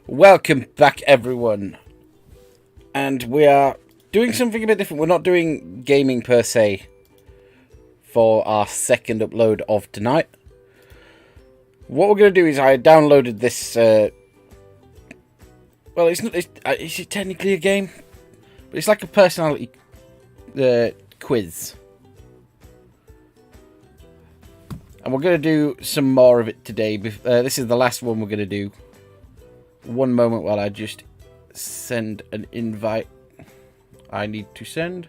Welcome back, everyone. And we are doing something a bit different. We're not doing gaming per se for our second upload of tonight. What we're going to do is I downloaded this. Well, it's not. Is it technically a game? But it's like a personality quiz. And we're going to do some more of it today. This is the last one we're going to do. One moment while I just send an invite. I need to send.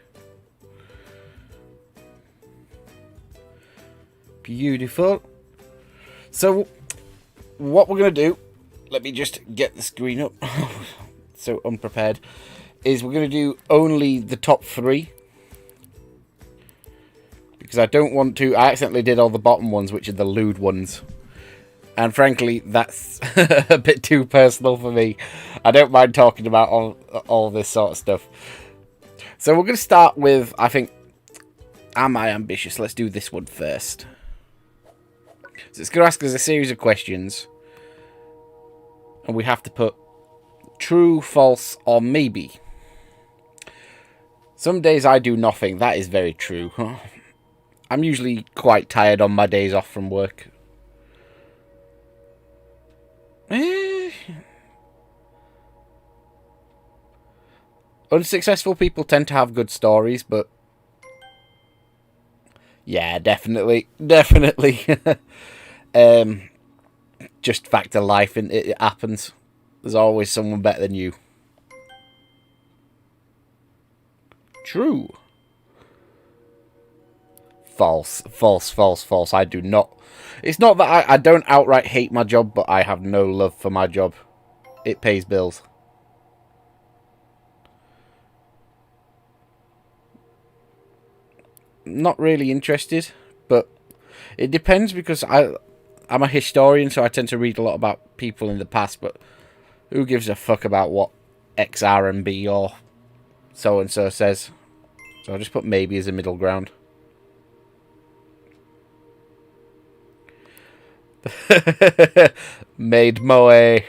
Beautiful. So, what we're going to do, let me just get the screen up. So unprepared. Is we're going to do only the top 3. Because I don't want to. I accidentally did all the bottom ones, which are the lewd ones. And frankly, that's a bit too personal for me. I don't mind talking about all this sort of stuff. So we're going to start with, I think, Am I Ambitious? Let's do this one first. So it's going to ask us a series of questions. And we have to put true, false, or maybe. Some days I do nothing. That is very true. I'm usually quite tired on my days off from work. Unsuccessful people tend to have good stories, but yeah, definitely. Just fact of life, and it happens. There's always someone better than you. True. False. I do not. It's not that I don't outright hate my job, but I have no love for my job. It pays bills. Not really interested, but it depends because I'm a historian, so I tend to read a lot about people in the past, but who gives a fuck about what XR&B or so-and-so says? So I'll just put maybe as a middle ground. Made moe.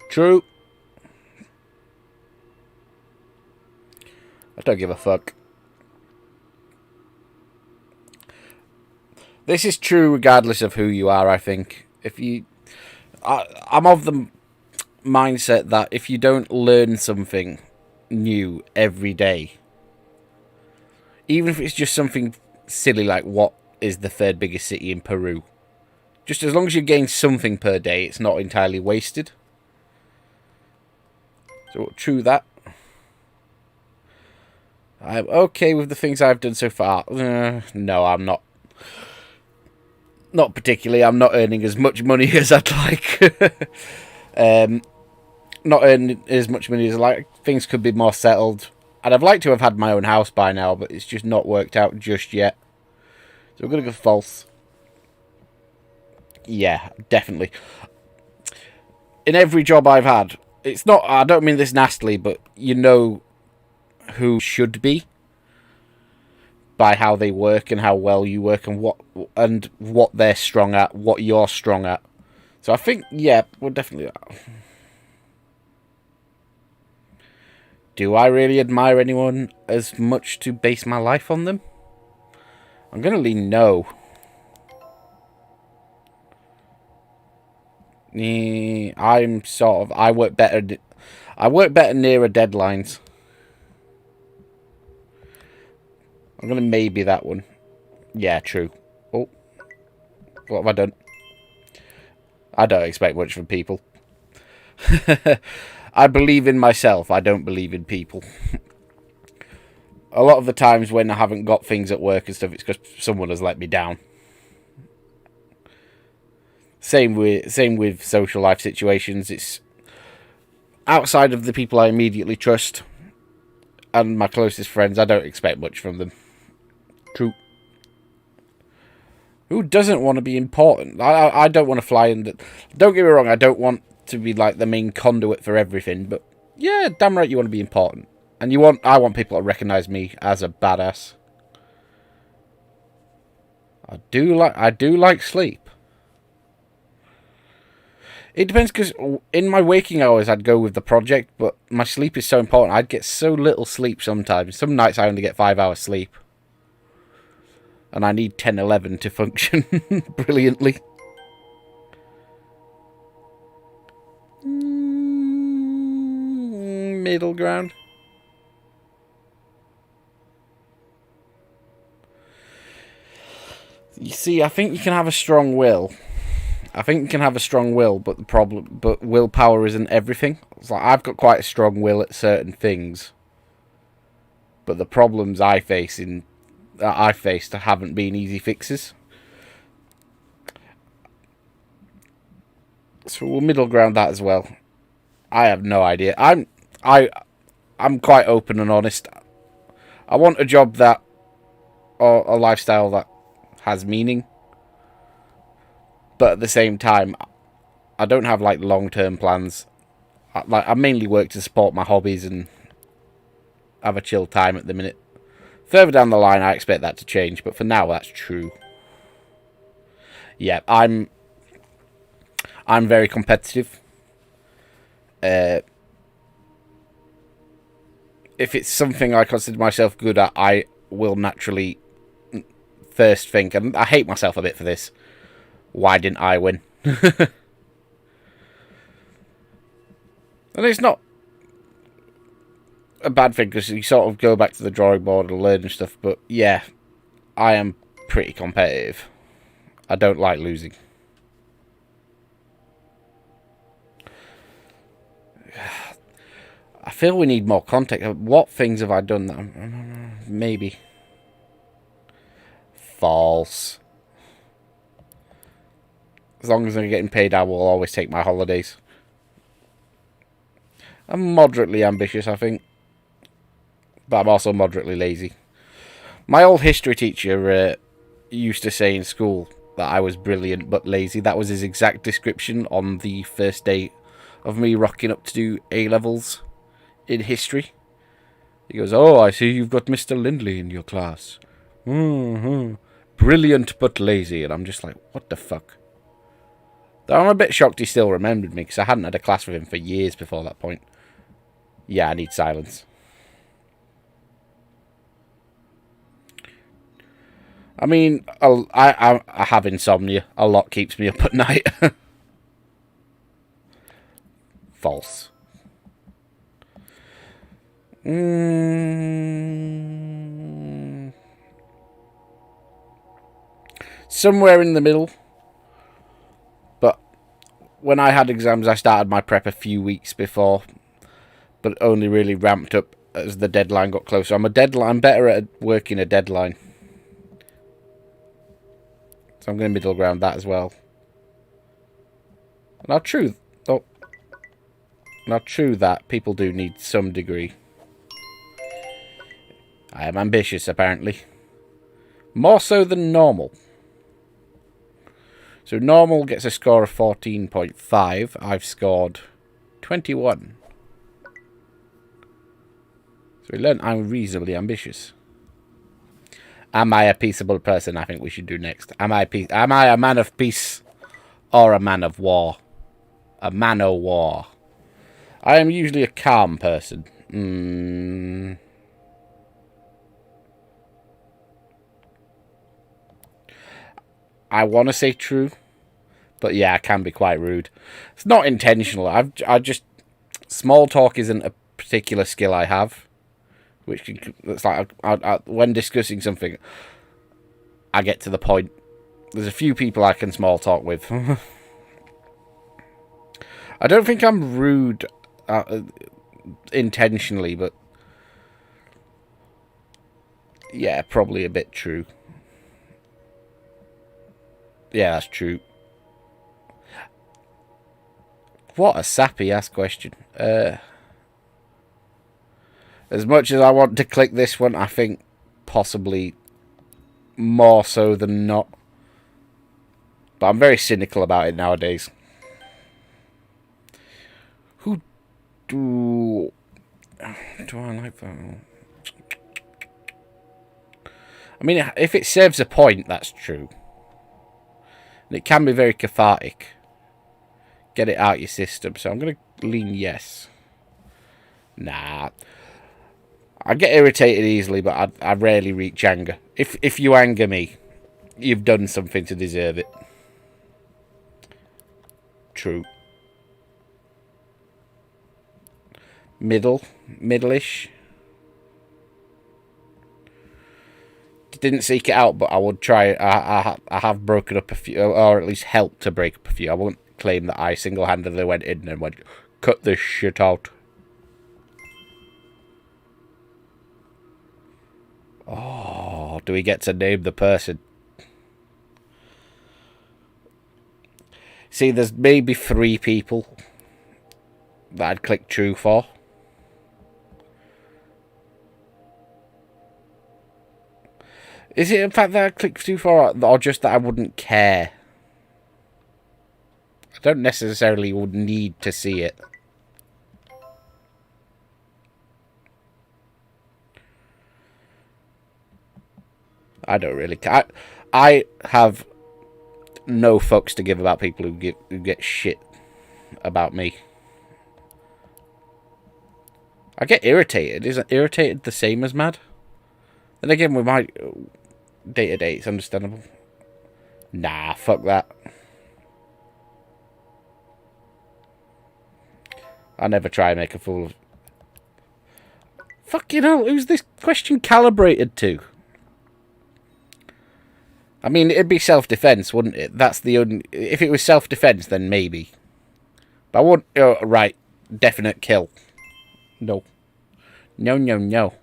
True. I don't give a fuck. This is true regardless of who you are, I think. I'm of the mindset that if you don't learn something new every day, even if it's just something silly like what is the 3rd biggest city in Peru, just as long as you gain something per day, it's not entirely wasted. So, true that. I'm okay with the things I've done so far. No, I'm not. Not particularly. I'm not earning as much money as I'd like. Not earning as much money as I'd like. Things could be more settled. And I'd like to have had my own house by now, but it's just not worked out just yet. So we're going to go false. Yeah, definitely. In every job I've had, it's not, I don't mean this nastily, but you know who should be by how they work and how well you work and what they're strong at, what you're strong at. So I think, yeah, we're definitely. Do I really admire anyone as much to base my life on them? I'm going to lean no. I'm sort of. I work better nearer deadlines. I'm going to maybe that one. Yeah, true. Oh. What have I done? I don't expect much from people. I believe in myself. I don't believe in people. A lot of the times when I haven't got things at work and stuff, it's because someone has let me down. Same with social life situations. It's outside of the people I immediately trust and my closest friends. I don't expect much from them. True. Who doesn't want to be important? I don't want to fly in the... Don't get me wrong, I don't want to be like the main conduit for everything, but yeah, damn right you want to be important. And I want people to recognise me as a badass. I do like sleep. It depends, because in my waking hours I'd go with the project, but my sleep is so important. I'd get so little sleep sometimes. Some nights I only get 5 hours sleep. And I need 10, 11 to function brilliantly. Middle ground. You see, I think you can have a strong will. But willpower isn't everything. It's like I've got quite a strong will at certain things, but the problems I faced haven't been easy fixes. So we'll middle ground that as well. I have no idea. I'm quite open and honest. I want a job or a lifestyle that has meaning, but at the same time, I don't have like long-term plans. I mainly work to support my hobbies and have a chill time at the minute. Further down the line, I expect that to change, but for now, that's true. Yeah, I'm very competitive. If it's something I consider myself good at, I will naturally first think, and I hate myself a bit for this, why didn't I win? And it's not a bad thing, because you sort of go back to the drawing board and learn and stuff, but yeah, I am pretty competitive. I don't like losing. I feel we need more context. What things have I done that maybe? False. As long as I'm getting paid, I will always take my holidays. I'm moderately ambitious, I think. But I'm also moderately lazy. My old history teacher used to say in school that I was brilliant but lazy. That was his exact description on the first day of me rocking up to do A-levels in history. He goes, "Oh, I see you've got Mr. Lindley in your class. Brilliant but lazy." And I'm just like, what the fuck? Though I'm a bit shocked he still remembered me, because I hadn't had a class with him for years before that point. Yeah, I need silence. I mean, I have insomnia. A lot keeps me up at night. False. Somewhere in the middle. But when I had exams, I started my prep a few weeks before, but only really ramped up as the deadline got closer. I'm better at working a deadline. So I'm going to middle ground that as well. Not true that people do need some degree. I am ambitious, apparently. More so than normal. So normal gets a score of 14.5. I've scored 21. So we learned I'm reasonably ambitious. Am I a peaceable person? I think we should do next. Am I a man of peace or a man of war? A man o' war. I am usually a calm person. I want to say true, but yeah, I can be quite rude. It's not intentional. I just small talk isn't a particular skill I have. It's like when discussing something, I get to the point. There's a few people I can small talk with. I don't think I'm rude intentionally, but yeah, probably a bit true. Yeah, that's true. What a sappy ass question. As much as I want to click this one, I think possibly more so than not. But I'm very cynical about it nowadays. Who do I like that? I mean, if it serves a point, that's true. And it can be very cathartic. get it out your system. So I'm going to lean yes. Nah. I get irritated easily, but I rarely reach anger. If you anger me, you've done something to deserve it. True. Middle-ish. Didn't seek it out, but I would try. I have broken up a few, or at least helped to break up a few. I won't claim that I single-handedly went in and went, cut this shit out. Oh, do we get to name the person? See, there's maybe 3 people that I'd click true for. Is it in fact that I'd click true for, or just that I wouldn't care? I don't necessarily would need to see it. I don't really care. I have no fucks to give about people who get shit about me. I get irritated. Isn't irritated the same as mad? Then again, with my day-to-day, it's understandable. Nah, fuck that. I never try and make a fool of... Fucking hell, who's this question calibrated to? I mean, it'd be self-defense, wouldn't it? That's the only... If it was self-defense, then maybe. But I wouldn't... Oh, right. Definite kill. No. No, no, no.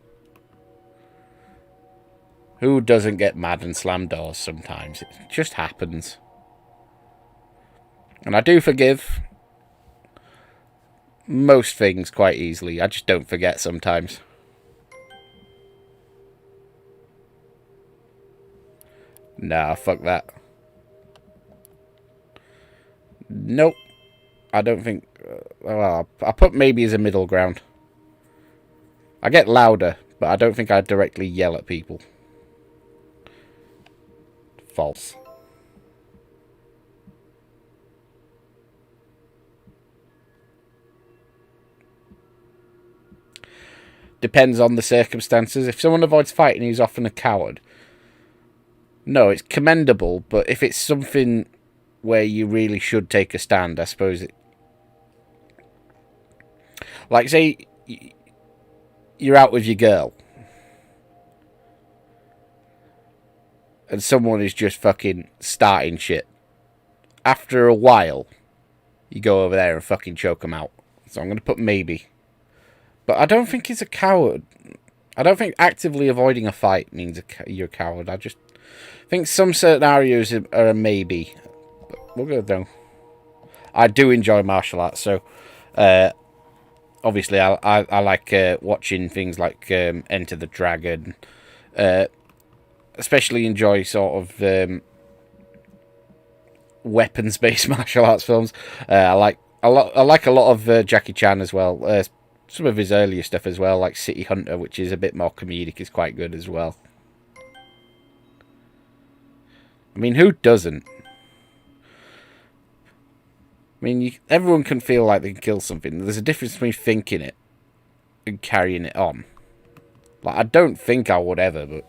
Who doesn't get mad and slam doors sometimes? It just happens. And I do forgive most things quite easily. I just don't forget sometimes. Nah, fuck that. Nope. I don't think... well, I put maybe as a middle ground. I get louder, but I don't think I directly yell at people. False. Depends on the circumstances. If someone avoids fighting, he's often a coward. No, it's commendable, but if it's something where you really should take a stand, I suppose it... Like, say, you're out with your girl, and someone is just fucking starting shit. After a while, you go over there and fucking choke them out. So I'm going to put maybe. But I don't think he's a coward. I don't think actively avoiding a fight means you're a coward. I just... I think some scenarios are a maybe. But we'll go down. I do enjoy martial arts, so obviously I like watching things like Enter the Dragon. Especially enjoy sort of weapons-based martial arts films. I like a lot of Jackie Chan as well. Some of his earlier stuff as well, like City Hunter, which is a bit more comedic, is quite good as well. I mean, who doesn't? I mean, everyone can feel like they can kill something. There's a difference between thinking it and carrying it on. Like, I don't think I would ever, but...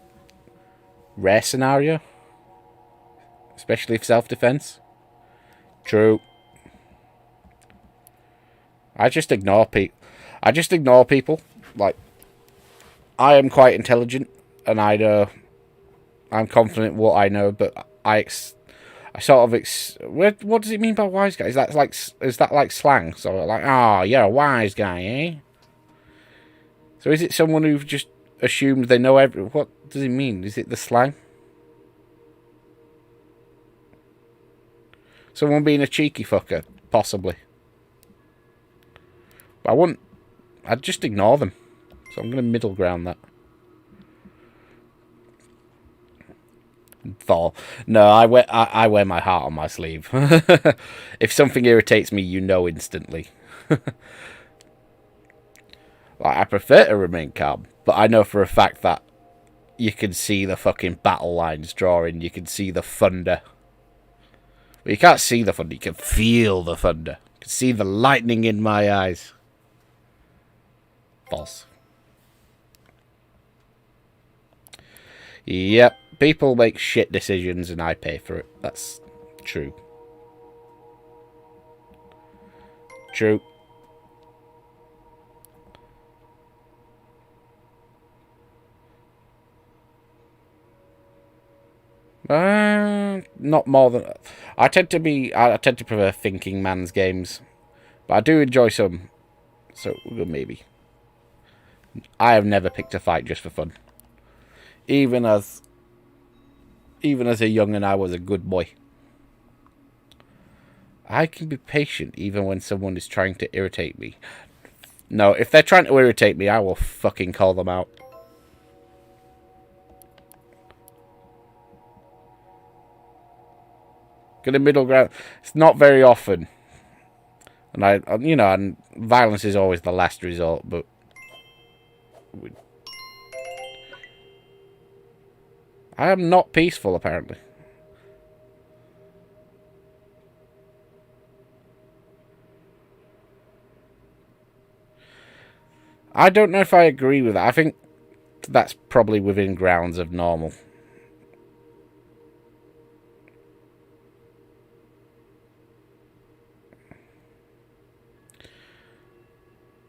Rare scenario? Especially if self-defense? True. I just ignore people. Like, I am quite intelligent, and I know... I'm confident what I know, but I sort of... what does it mean by wise guy? Is that like slang? So, like, oh, you're a wise guy, eh? So is it someone who just assumes they know what does it mean? Is it the slang? Someone being a cheeky fucker? Possibly. But I wouldn't... I'd just ignore them. So I'm going to middle ground that. Thor. No, I wear my heart on my sleeve. If something irritates me, you know instantly. Like, I prefer to remain calm, but I know for a fact that you can see the fucking battle lines drawing. You can see the thunder. But you can't see the thunder, you can feel the thunder. Can see the lightning in my eyes. False. Yep. People make shit decisions and I pay for it. That's true. True. Not more than... I tend to prefer thinking man's games. But I do enjoy some. So, maybe. I have never picked a fight just for fun. Even as a young'un, I was a good boy. I can be patient even when someone is trying to irritate me. No, if they're trying to irritate me, I will fucking call them out. Get a middle ground. It's not very often. And and violence is always the last resort, but... I am not peaceful, apparently. I don't know if I agree with that. I think that's probably within grounds of normal.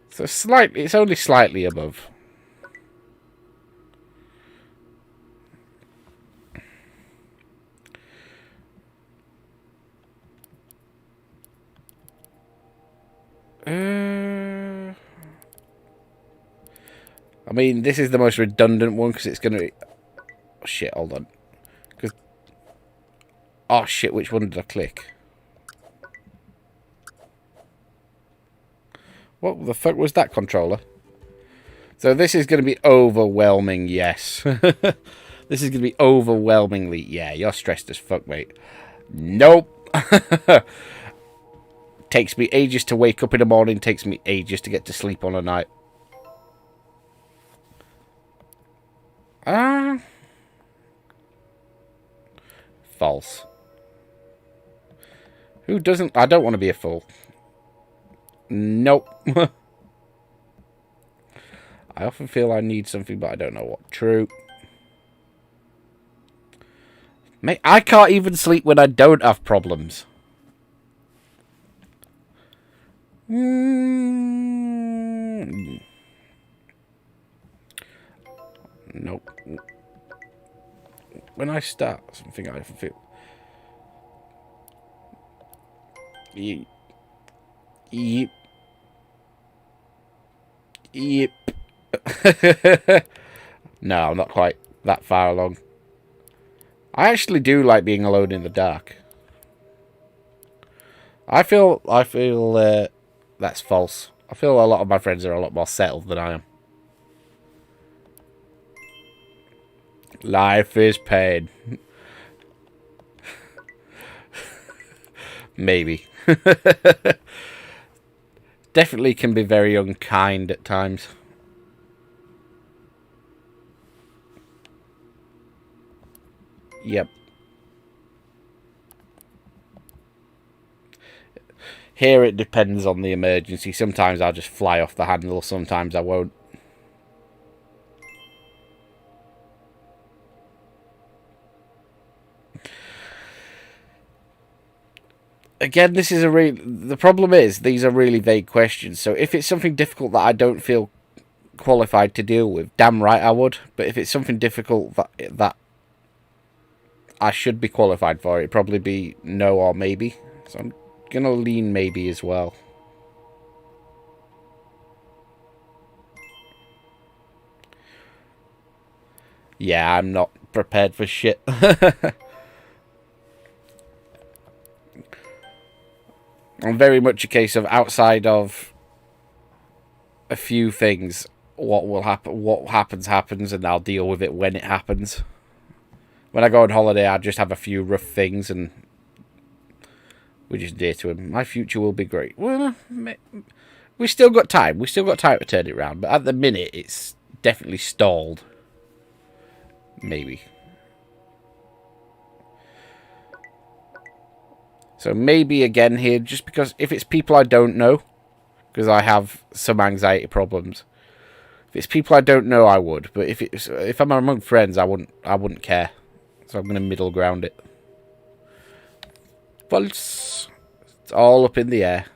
So it's only slightly above. I mean, this is the most redundant one because it's going to... Oh, shit, hold on. Oh, shit, which one did I click? What the fuck was that, controller? So this is going to be overwhelming, yes. This is going to be overwhelmingly... Yeah, you're stressed as fuck, mate. Nope. Takes me ages to wake up in the morning. Takes me ages to get to sleep on a night. False. Who doesn't... I don't want to be a fool. Nope. I often feel I need something, but I don't know what. True. Mate, I can't even sleep when I don't have problems. Nope. When I start something, I often feel... Yep. Yep. No, I'm not quite that far along. I actually do like being alone in the dark. I feel that's false. I feel a lot of my friends are a lot more settled than I am. Life is pain. Maybe. Definitely can be very unkind at times. Yep. Here it depends on the emergency. Sometimes I'll just fly off the handle, sometimes I won't. Again, this is the problem is these are really vague questions. So if it's something difficult that I don't feel qualified to deal with, damn right I would. But if it's something difficult that I should be qualified for, it'd probably be no or maybe. So I'm gonna lean maybe as well. Yeah, I'm not prepared for shit. I'm very much a case of outside of a few things, what will happen, what happens, and I'll deal with it when it happens. When I go on holiday, I just have a few rough things, and we just dear to him. My future will be great. Well, we still got time. We still got time to turn it around, but at the minute, it's definitely stalled. Maybe. So maybe again here, just because if it's people I don't know, because I have some anxiety problems. If it's people I don't know, I would. But if I'm among friends, I wouldn't care. So I'm gonna middle ground it. But it's all up in the air.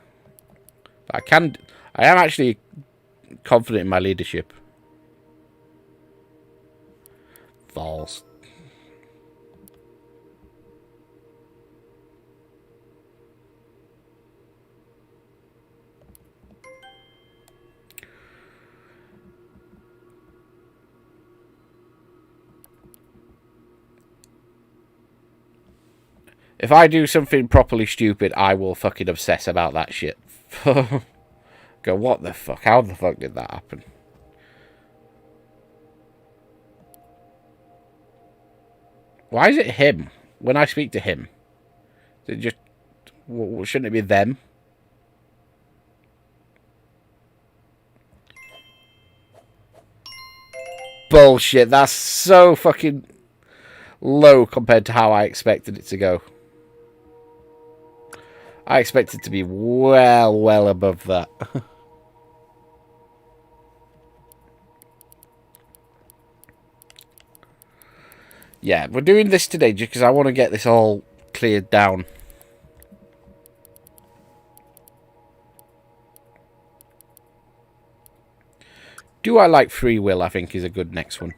I am actually confident in my leadership. False. If I do something properly stupid, I will fucking obsess about that shit. Go, what the fuck? How the fuck did that happen? Why is it him? When I speak to him, is it just... shouldn't it be them? Bullshit, that's so fucking low compared to how I expected it to go. I expected it to be well above that. Yeah, we're doing this today just because I want to get this all cleared down. Do I like free will, I think, is a good next one.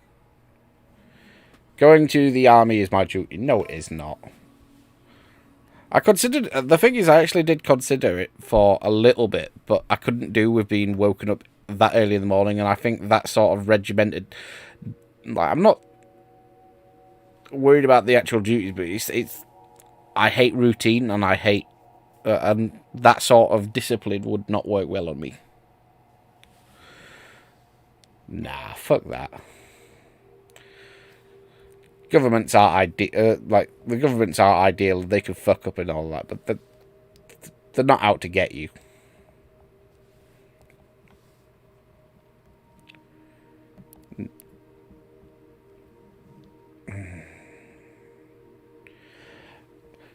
Going to the army is my duty. No, it is not. I considered... The thing is, I actually did consider it for a little bit, but I couldn't do with being woken up that early in the morning, and I think that sort of regimented... Like, I'm not worried about the actual duties, but it's I hate routine, and I hate... and that sort of discipline would not work well on me. Nah, fuck that. Governments are ideal. Like, the governments are ideal. They can fuck up and all that, but they're not out to get you.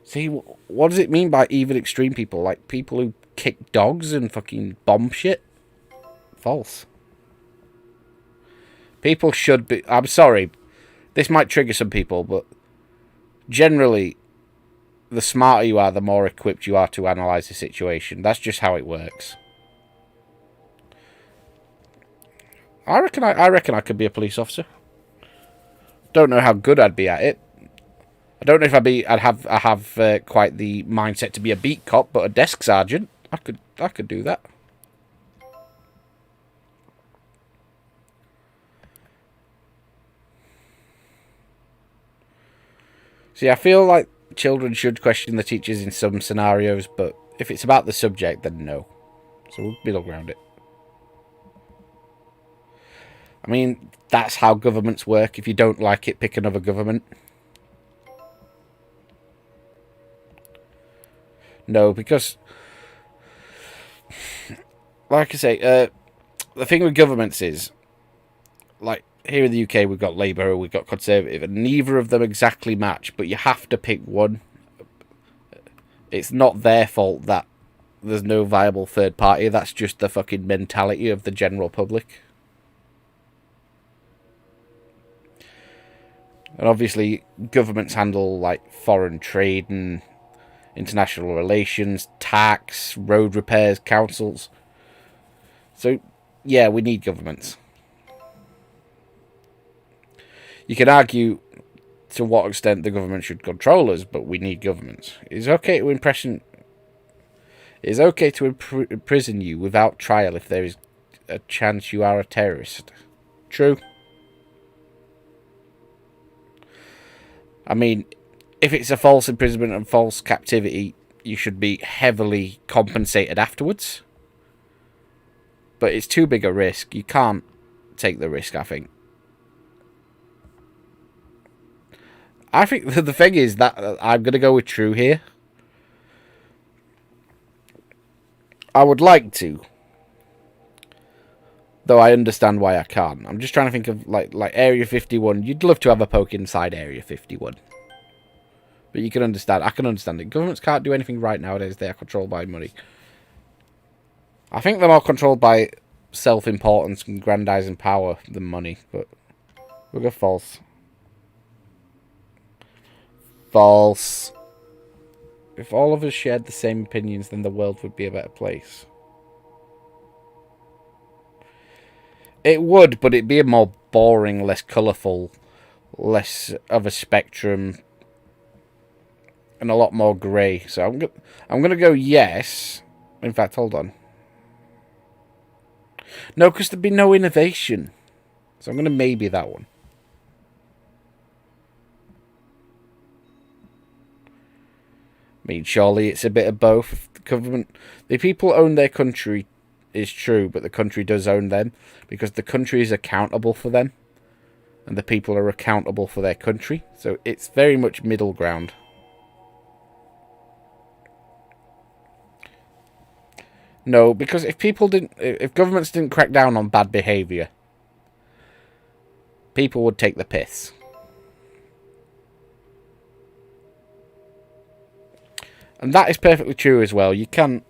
See, what does it mean by even extreme people? Like, people who kick dogs and fucking bomb shit? False. People should be... I'm sorry. This might trigger some people, but generally, the smarter you are, the more equipped you are to analyse the situation. That's just how it works. I reckon I could be a police officer. Don't know how good I'd be at it. I don't know if I'd have quite the mindset to be a beat cop, but a desk sergeant, I could do that. See, I feel like children should question the teachers in some scenarios, but if it's about the subject, then no. So we'll middle ground it. I mean, that's how governments work. If you don't like it, pick another government. No, because, like I say, the thing with governments is, like, here in the UK, we've got Labour, we've got Conservative, and neither of them exactly match, but you have to pick one. It's not their fault that there's no viable third party. That's just the fucking mentality of the general public. And obviously, governments handle, like, foreign trade and international relations, tax, road repairs, councils. So, yeah, we need governments. You can argue to what extent the government should control us, but we need governments. It's okay to imprison you without trial if there is a chance you are a terrorist. True. I mean, if it's a false imprisonment and false captivity, you should be heavily compensated afterwards. But it's too big a risk. You can't take the risk, I think. I think the thing is that I'm going to go with true here. I would like to. Though I understand why I can't. I'm just trying to think of, like Area 51. You'd love to have a poke inside Area 51. But you can understand. I can understand it. Governments can't do anything right nowadays. They are controlled by money. I think they're more controlled by self-importance and grandizing power than money. But we'll go false. False. If all of us shared the same opinions, then the world would be a better place. It would, but it'd be a more boring, less colourful, less of a spectrum, and a lot more grey. So I'm gonna go yes. In fact, hold on. No, because there'd be no innovation. So I'm gonna maybe that one. I mean, surely it's a bit of both. If the people own their country is true, but the country does own them because the country is accountable for them, and the people are accountable for their country. So it's very much middle ground. No, because if governments didn't crack down on bad behaviour, people would take the piss. And that is perfectly true as well. You can...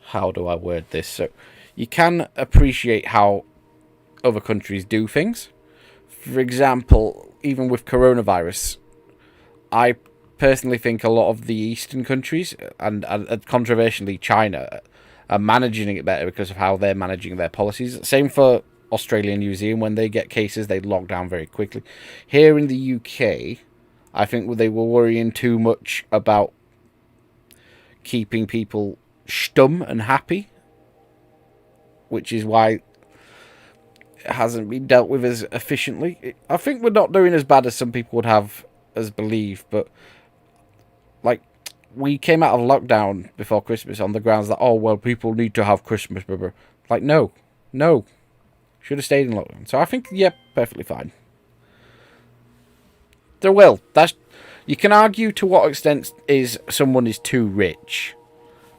How do I word this? So, you can appreciate how other countries do things. For example, even with coronavirus, I personally think a lot of the Eastern countries, and controversially China, are managing it better because of how they're managing their policies. Same for Australia and New Zealand. When they get cases, they lock down very quickly. Here in the UK, I think they were worrying too much about keeping people stum and happy, which is why it hasn't been dealt with as efficiently. I think we're not doing as bad as some people would have us believe, but like, we came out of lockdown before Christmas on the grounds that, oh, well, people need to have Christmas, brother. Like, no. Should have stayed in lockdown. So I think, yeah, perfectly fine. There will. You can argue to what extent someone is too rich,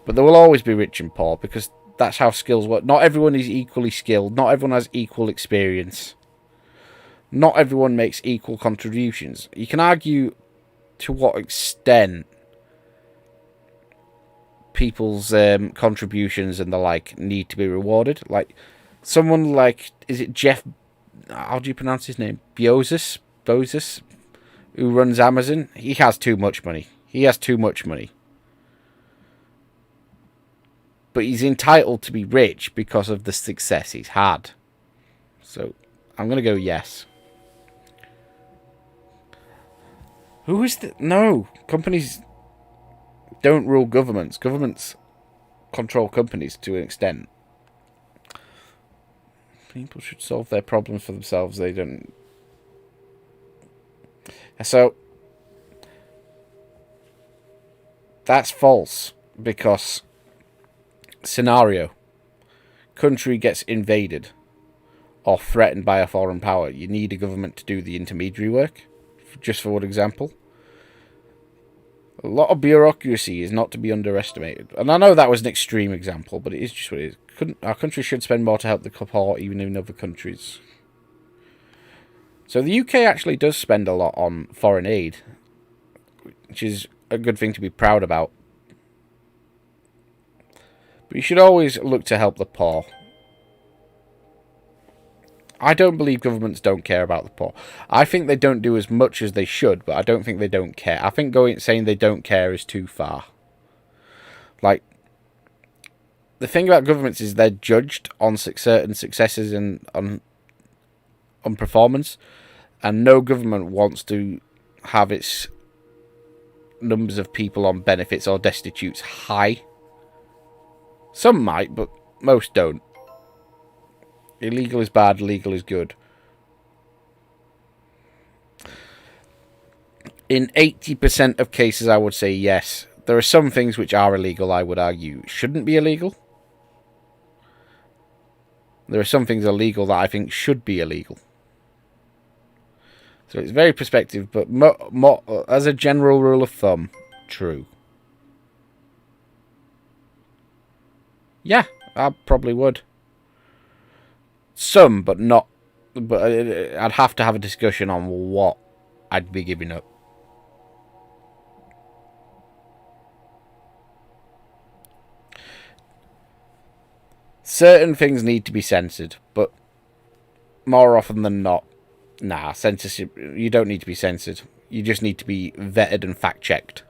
but there will always be rich and poor because that's how skills work. Not everyone is equally skilled. Not everyone has equal experience. Not everyone makes equal contributions. You can argue to what extent people's contributions and the like need to be rewarded. Like, someone like, is it Jeff, how do you pronounce his name? Bezos, who runs Amazon? He has too much money. But he's entitled to be rich because of the success he's had. So, I'm going to go yes. Who is the... No, companies don't rule governments. Governments control companies to an extent. People should solve their problems for themselves. They don't... So, that's false. Because, scenario, country gets invaded or threatened by a foreign power. You need a government to do the intermediary work. Just for one example. A lot of bureaucracy is not to be underestimated. And I know that was an extreme example, but it is just what it is. Our country should spend more to help the poor, even in other countries. So the UK actually does spend a lot on foreign aid, which is a good thing to be proud about. But you should always look to help the poor. I don't believe governments don't care about the poor. I think they don't do as much as they should, but I don't think they don't care. I think saying they don't care is too far. Like, the thing about governments is they're judged on certain successes and on performance, and no government wants to have its numbers of people on benefits or destitutes high. Some might, but most don't. Illegal is bad, legal is good. In 80% of cases, I would say yes. There are some things which are illegal, I would argue, shouldn't be illegal. There are some things illegal that I think should be illegal. So it's very perspective, but as a general rule of thumb, true. Yeah, I probably would. Some, but not. But I'd have to have a discussion on what I'd be giving up. certain things need to be censored, but more often than not, nah, censorship, you don't need to be censored. You just need to be vetted and fact-checked.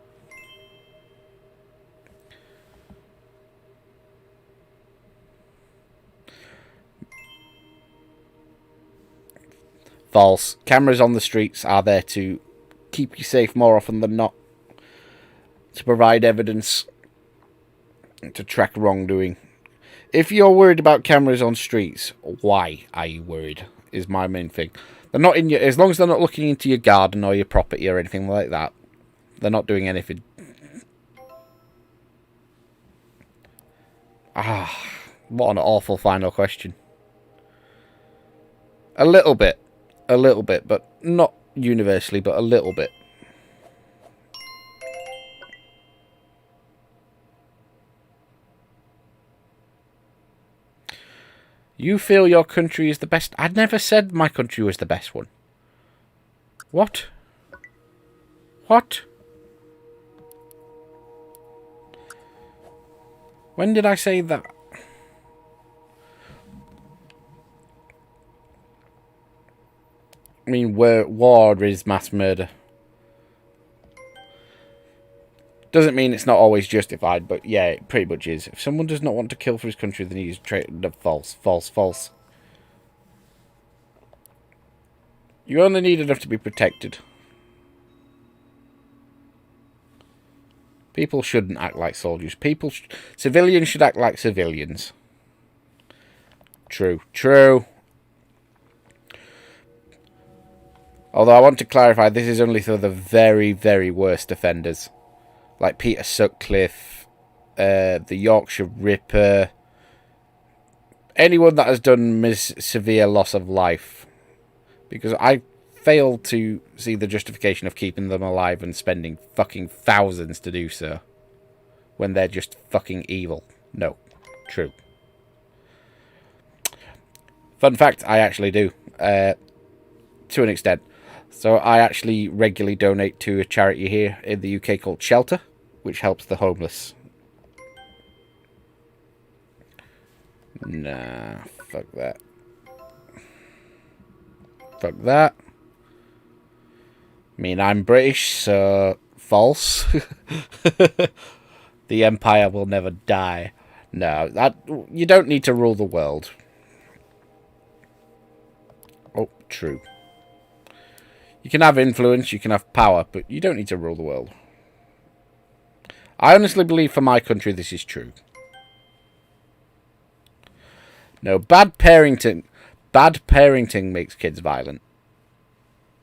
False. Cameras on the streets are there to keep you safe more often than not. To provide evidence. To track wrongdoing. If you're worried about cameras on streets, why are you worried? Is my main thing. They're not in your... As long as they're not looking into your garden or your property or anything like that, they're not doing anything. What an awful final question. A little bit, but not universally, but a little bit. You feel your country is the best? I'd never said my country was the best one. What? What? When did I say that? I mean, war is mass murder. Doesn't mean it's not always justified, but yeah, it pretty much is. If someone does not want to kill for his country, then he's false, false, false. You only need enough to be protected. People shouldn't act like soldiers. Civilians should act like civilians. True, true. Although I want to clarify, this is only for the very, very worst offenders. Like Peter Sutcliffe, the Yorkshire Ripper. Anyone that has done severe loss of life. Because I fail to see the justification of keeping them alive and spending fucking thousands to do so. When they're just fucking evil. No. True. Fun fact, I actually do. To an extent. So I actually regularly donate to a charity here in the UK called Shelter, which helps the homeless. Nah, fuck that. Fuck that. I mean, I'm British, so false. The Empire will never die. No, you don't need to rule the world. Oh, true. You can have influence, you can have power, but you don't need to rule the world. I honestly believe for my country this is true. No, bad parenting makes kids violent.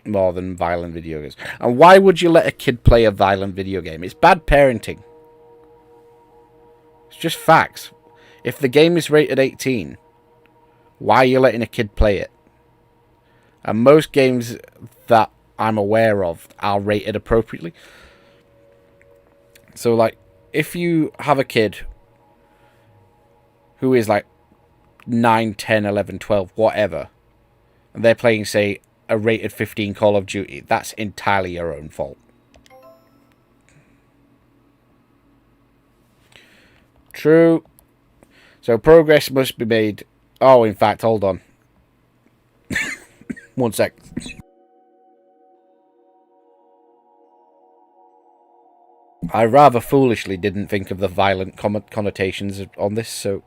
More than violent video games. And why would you let a kid play a violent video game? It's bad parenting. It's just facts. If the game is rated 18, why are you letting a kid play it? And most games that I'm aware of are rated appropriately. So, like, if you have a kid who is, like, 9, 10, 11, 12, whatever, and they're playing, say, a rated 15 Call of Duty, that's entirely your own fault. True. So progress must be made. Oh, in fact, hold on. 1 sec. I rather foolishly didn't think of the violent connotations on this. So,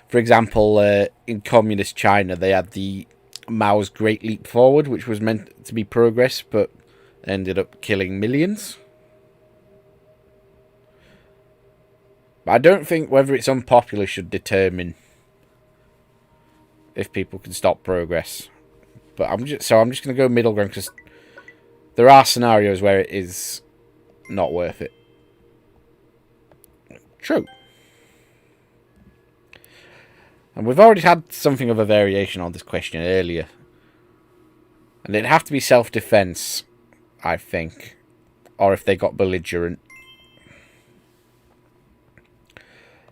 for example, in communist China, they had the Mao's Great Leap Forward, which was meant to be progress, but ended up killing millions. But I don't think whether it's unpopular should determine if people can stop progress. But I'm just going to go middle ground, because there are scenarios where it is not worth it. True. And we've already had something of a variation on this question earlier. And it'd have to be self-defense, I think. Or if they got belligerent.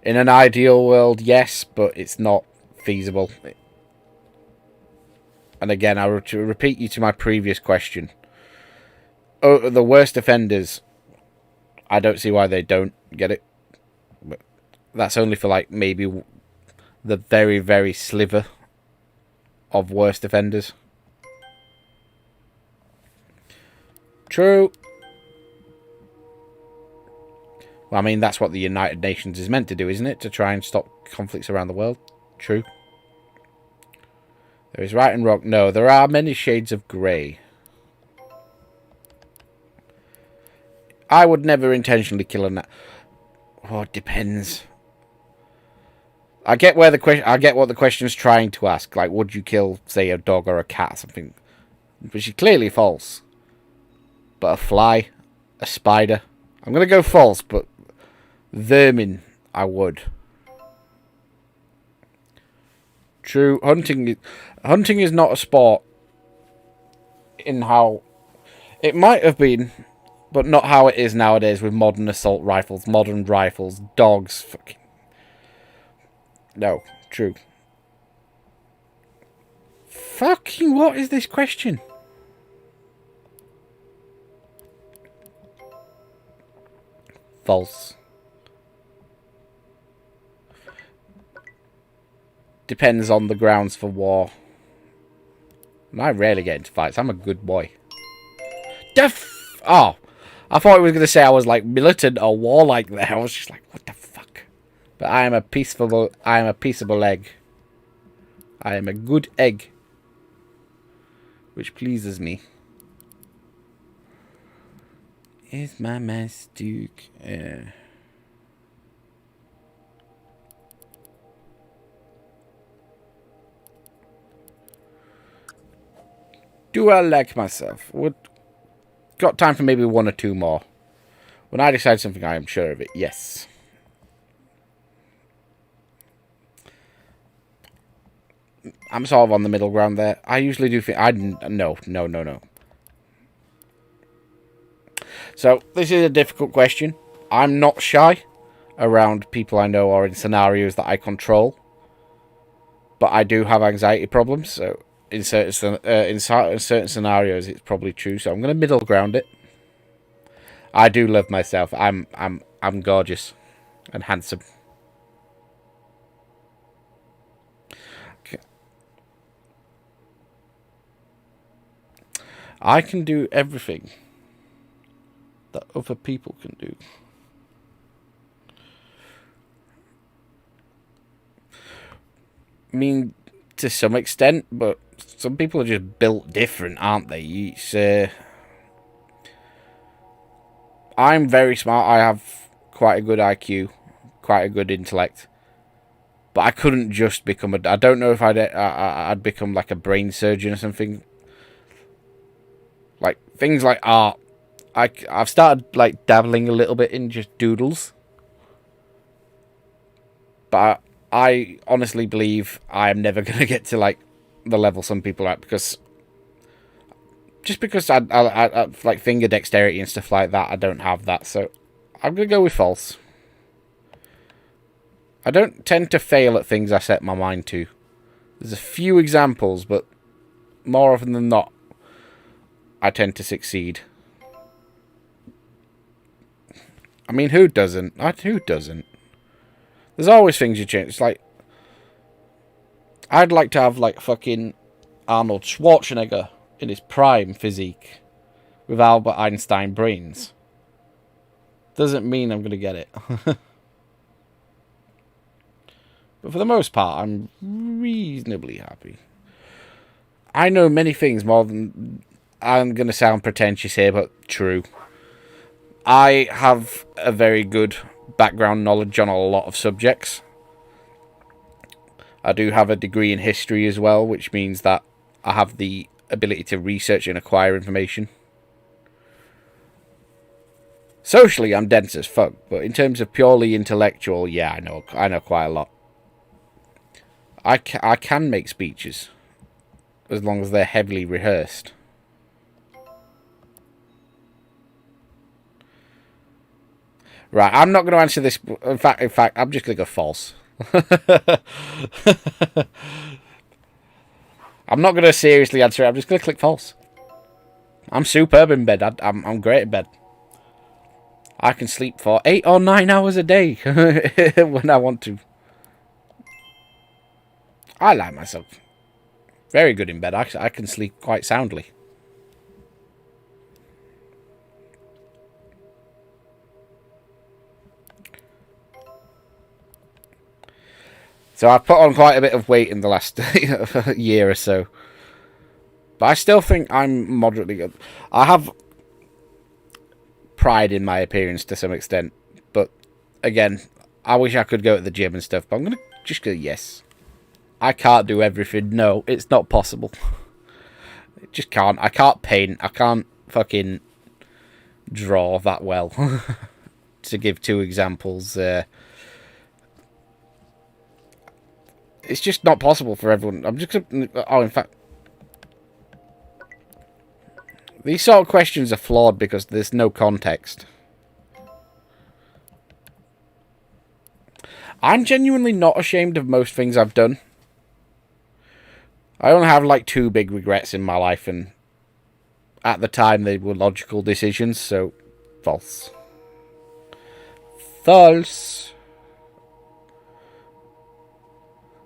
In an ideal world, yes, but it's not feasible. And again, I will repeat you to my previous question. Oh, the worst offenders, I don't see why they don't get it. But that's only for, like, maybe the very, very sliver of worst offenders. True. Well, I mean, that's what the United Nations is meant to do, isn't it? To try and stop conflicts around the world. True. There is right and wrong. No, there are many shades of grey. I would never intentionally kill a gnat. Oh, it depends. I get where the question. I get what the question's trying to ask. Like, would you kill, say, a dog or a cat or something? Which is clearly false. But a fly, a spider. I'm gonna go false, but vermin, I would. True, hunting is not a sport. In how it might have been, but not how it is nowadays with modern assault rifles, modern rifles, dogs. Fucking no, true. Fucking what is this question? False. Depends on the grounds for war. And I rarely get into fights. I'm a good boy. Oh, I thought it was going to say I was like militant or warlike there. I was just like, what the fuck? But I am a peaceable egg. I am a good egg. Which pleases me. Is my mastuke. Do I like myself? Got time for maybe one or two more. When I decide something, I am sure of it. Yes. I'm sort of on the middle ground there. I usually do think... No. So, this is a difficult question. I'm not shy around people I know or in scenarios that I control. But I do have anxiety problems, so... In certain scenarios, it's probably true. So I'm going to middle ground it. I do love myself. I'm gorgeous and handsome. Okay. I can do everything that other people can do. I mean, to some extent, but some people are just built different, aren't they? I'm very smart. I have quite a good IQ, quite a good intellect. But I couldn't just become a... I don't know if I'd become like a brain surgeon or something. Like, things like art. I've started like dabbling a little bit in just doodles. But I honestly believe I am never going to get to like the level some people are at, because I like finger dexterity and stuff like that, I don't have that, so I'm going to go with false. I don't tend to fail at things I set my mind to. There's a few examples, but more often than not, I tend to succeed. I mean, who doesn't? Who doesn't? There's always things you change. It's like, I'd like to have like fucking Arnold Schwarzenegger in his prime physique with Albert Einstein brains. Doesn't mean I'm going to get it. But for the most part, I'm reasonably happy. I know many things more than... I'm going to sound pretentious here, but true. I have a very good background knowledge on a lot of subjects. I do have a degree in history as well, which means that I have the ability to research and acquire information. Socially, I'm dense as fuck, but in terms of purely intellectual, yeah, I know quite a lot. I can make speeches, as long as they're heavily rehearsed. Right, I'm not going to answer this. In fact, I'm just going to go false. I'm not going to seriously answer it. I'm just going to click false. I'm superb in bed. I'm great in bed. I can sleep for 8 or 9 hours a day when I want to. I like myself. Very good in bed. I can sleep quite soundly. So I've put on quite a bit of weight in the last year or so. But I still think I'm moderately good. I have pride in my appearance to some extent. But again, I wish I could go to the gym and stuff. But I'm going to just go, yes. I can't do everything. No, it's not possible. It just can't. I can't paint. I can't fucking draw that well. To give two examples. It's just not possible for everyone. I'm just... Oh, in fact... These sort of questions are flawed because there's no context. I'm genuinely not ashamed of most things I've done. I only have like 2 big regrets in my life, and at the time they were logical decisions, so false. False.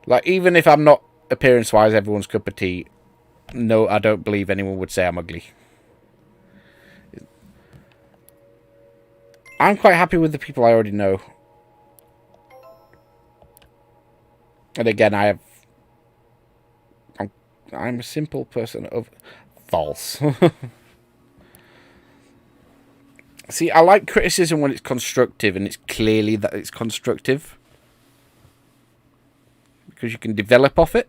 Like, even if I'm not appearance-wise everyone's cup of tea, no, I don't believe anyone would say I'm ugly. I'm quite happy with the people I already know. And again, I'm a simple person of... False. See, I like criticism when it's constructive, and it's clearly that it's constructive. Because you can develop off it.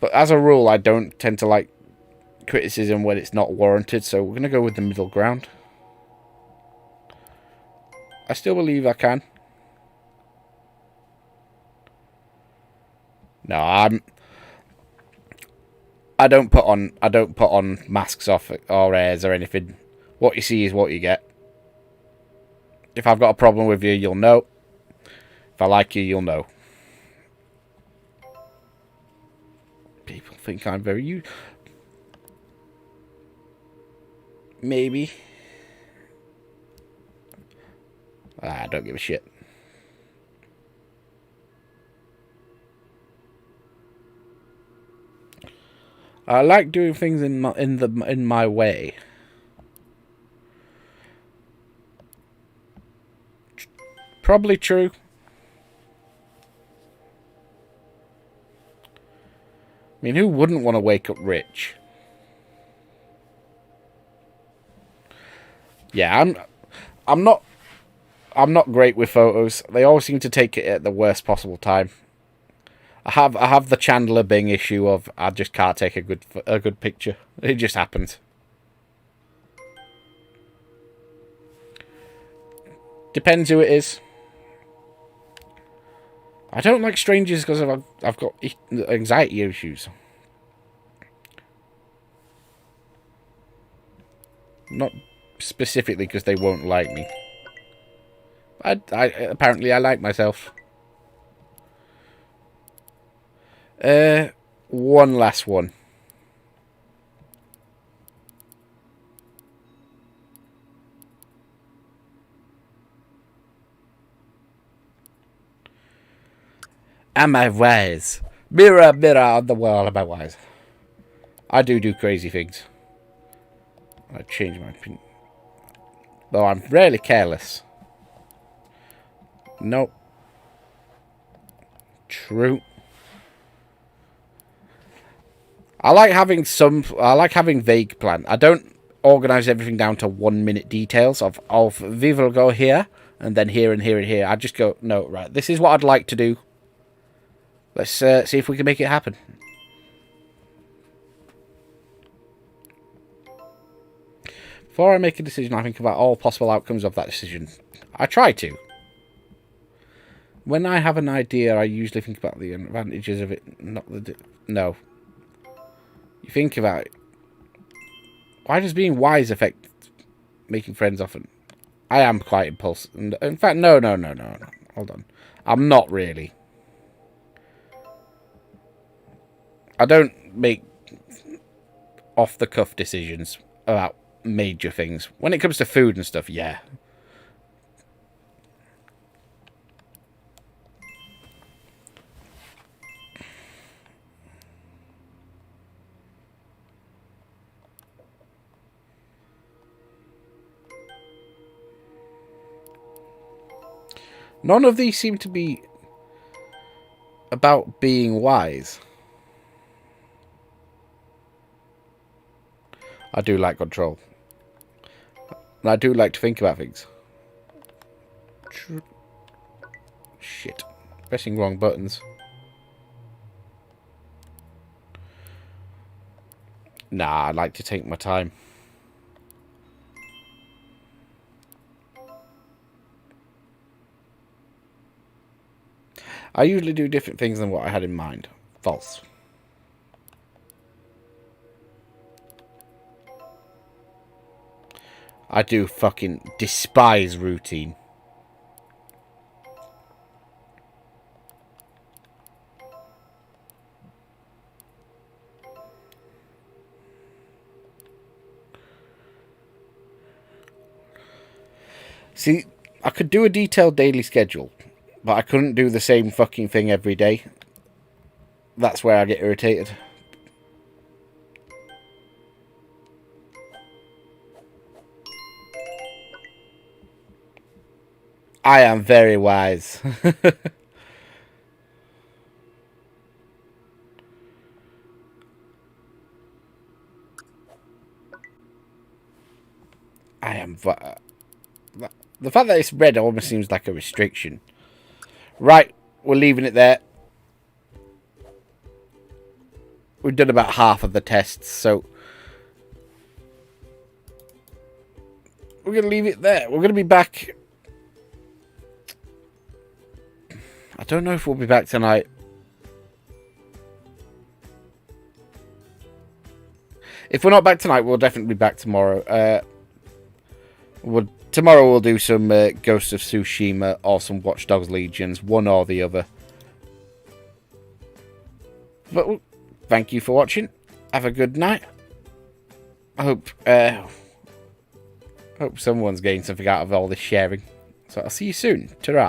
But as a rule, I don't tend to like criticism when it's not warranted, so we're going to go with the middle ground. I still believe I can. No, I don't put on masks off or airs or anything. What you see is what you get. If I've got a problem with you, you'll know. If I like you, you'll know. People think I'm very... Maybe. I don't give a shit. I like doing things in my way. Probably true. I mean, who wouldn't want to wake up rich? Yeah, I'm not great with photos. They always seem to take it at the worst possible time. I have the Chandler Bing issue of I just can't take a good picture. It just happens. Depends who it is. I don't like strangers because I've got anxiety issues. Not specifically because they won't like me. Apparently I like myself. One last one. Am I wise? Mirror, mirror on the wall, am I wise? I do crazy things. I change my opinion. Though I'm rarely careless. Nope. True. I like having vague plan. I don't organise everything down to 1 minute details of we will go here and then here and here and here. I just go, no, right, this is what I'd like to do. Let's see if we can make it happen. Before I make a decision, I think about all possible outcomes of that decision. I try to. When I have an idea, I usually think about the advantages of it, not the... No. You think about it. Why does being wise affect making friends often? I am quite impulsive. In fact, no. Hold on. I'm not really. I don't make off-the-cuff decisions about major things. When it comes to food and stuff, yeah. None of these seem to be about being wise. I do like control. And I do like to think about things. Shit. Pressing wrong buttons. Nah, I like to take my time. I usually do different things than what I had in mind. False. I do fucking despise routine. See, I could do a detailed daily schedule, but I couldn't do the same fucking thing every day. That's where I get irritated. I am very wise. I am... The fact that it's red almost seems like a restriction. Right, we're leaving it there. We've done about half of the tests, so... we're going to leave it there. We're going to be back... I don't know if we'll be back tonight. If we're not back tonight, we'll definitely be back tomorrow. Tomorrow we'll do some Ghost of Tsushima or some Watch Dogs Legions, one or the other. But thank you for watching. Have a good night. I hope someone's getting something out of all this sharing. So I'll see you soon. Ta-ra.